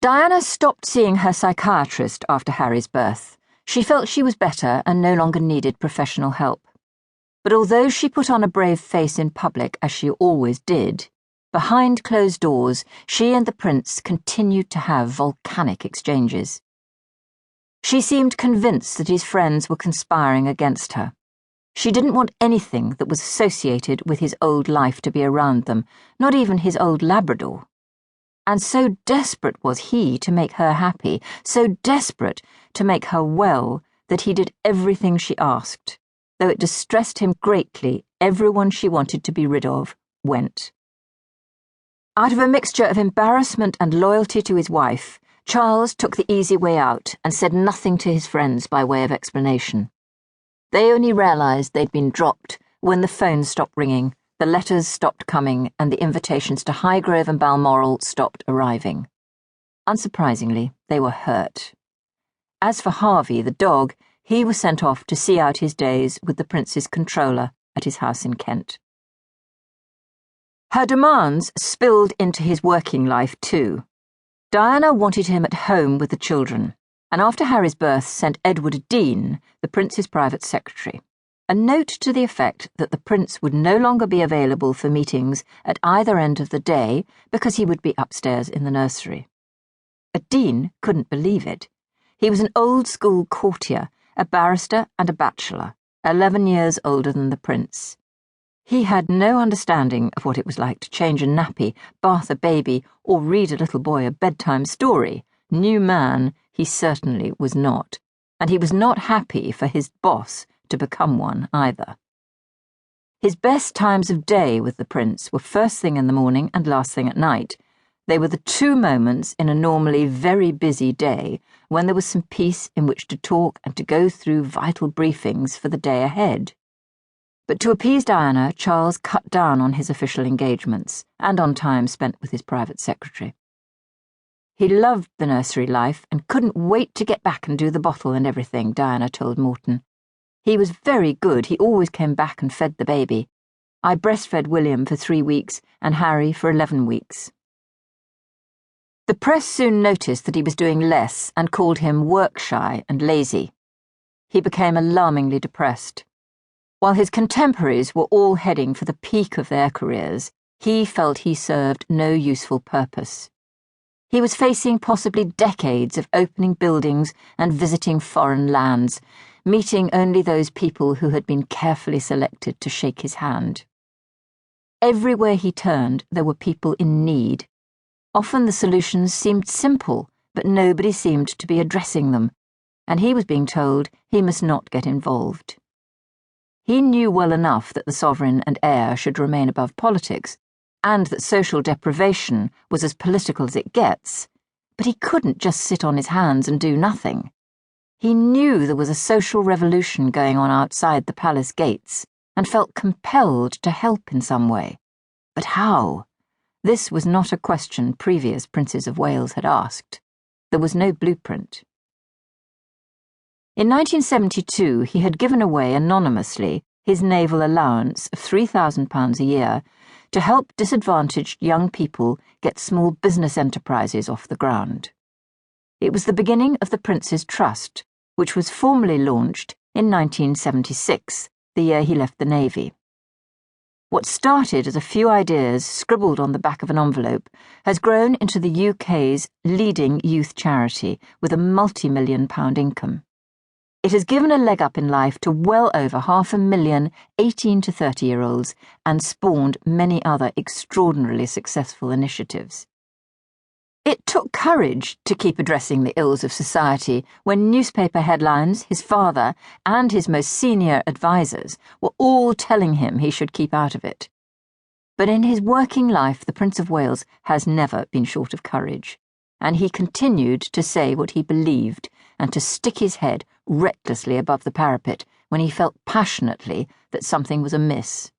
Diana stopped seeing her psychiatrist after Harry's birth. She felt she was better and no longer needed professional help. But although she put on a brave face in public, as she always did, behind closed doors, she and the prince continued to have volcanic exchanges. She seemed convinced that his friends were conspiring against her. She didn't want anything that was associated with his old life to be around them, not even his old Labrador. And so desperate was he to make her happy, so desperate to make her well, that he did everything she asked. Though it distressed him greatly, everyone she wanted to be rid of went. Out of a mixture of embarrassment and loyalty to his wife, Charles took the easy way out and said nothing to his friends by way of explanation. They only realized they'd been dropped when the phone stopped ringing, the letters stopped coming, and the invitations to Highgrove and Balmoral stopped arriving. Unsurprisingly, they were hurt. As for Harvey, the dog, he was sent off to see out his days with the prince's controller at his house in Kent. Her demands spilled into his working life too. Diana wanted him at home with the children, and after Harry's birth sent Edward Dean, the prince's private secretary, a note to the effect that the prince would no longer be available for meetings at either end of the day because he would be upstairs in the nursery. Dean couldn't believe it. He was an old-school courtier, a barrister and a bachelor, 11 years older than the prince. He had no understanding of what it was like to change a nappy, bath a baby, or read a little boy a bedtime story. New man, he certainly was not, and he was not happy for his boss to become one either. His best times of day with the prince were first thing in the morning and last thing at night. They were the two moments in a normally very busy day when there was some peace in which to talk and to go through vital briefings for the day ahead. But to appease Diana, Charles cut down on his official engagements and on time spent with his private secretary. He loved the nursery life and couldn't wait to get back and do the bottle and everything, Diana told Morton. He was very good. He always came back and fed the baby. I breastfed William for 3 weeks and Harry for 11 weeks. The press soon noticed that he was doing less and called him work-shy and lazy. He became alarmingly depressed. While his contemporaries were all heading for the peak of their careers, he felt he served no useful purpose. He was facing possibly decades of opening buildings and visiting foreign lands, meeting only those people who had been carefully selected to shake his hand. Everywhere he turned, there were people in need. Often the solutions seemed simple, but nobody seemed to be addressing them, and he was being told he must not get involved. He knew well enough that the sovereign and heir should remain above politics, and that social deprivation was as political as it gets, but he couldn't just sit on his hands and do nothing. He knew there was a social revolution going on outside the palace gates, and felt compelled to help in some way. But how? This was not a question previous Princes of Wales had asked. There was no blueprint. In 1972, he had given away anonymously his naval allowance of £3,000 a year to help disadvantaged young people get small business enterprises off the ground. It was the beginning of the Prince's Trust, which was formally launched in 1976, the year he left the Navy. What started as a few ideas scribbled on the back of an envelope has grown into the UK's leading youth charity with a multi-million-pound income. It has given a leg up in life to well over 500,000 18 to 30-year-olds and spawned many other extraordinarily successful initiatives. It took courage to keep addressing the ills of society when newspaper headlines, his father, and his most senior advisers were all telling him he should keep out of it. But in his working life, the Prince of Wales has never been short of courage, and he continued to say what he believed and to stick his head recklessly above the parapet when he felt passionately that something was amiss.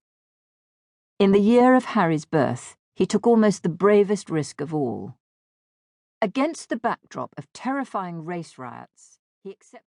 In the year of Harry's birth, he took almost the bravest risk of all. Against the backdrop of terrifying race riots, he accepted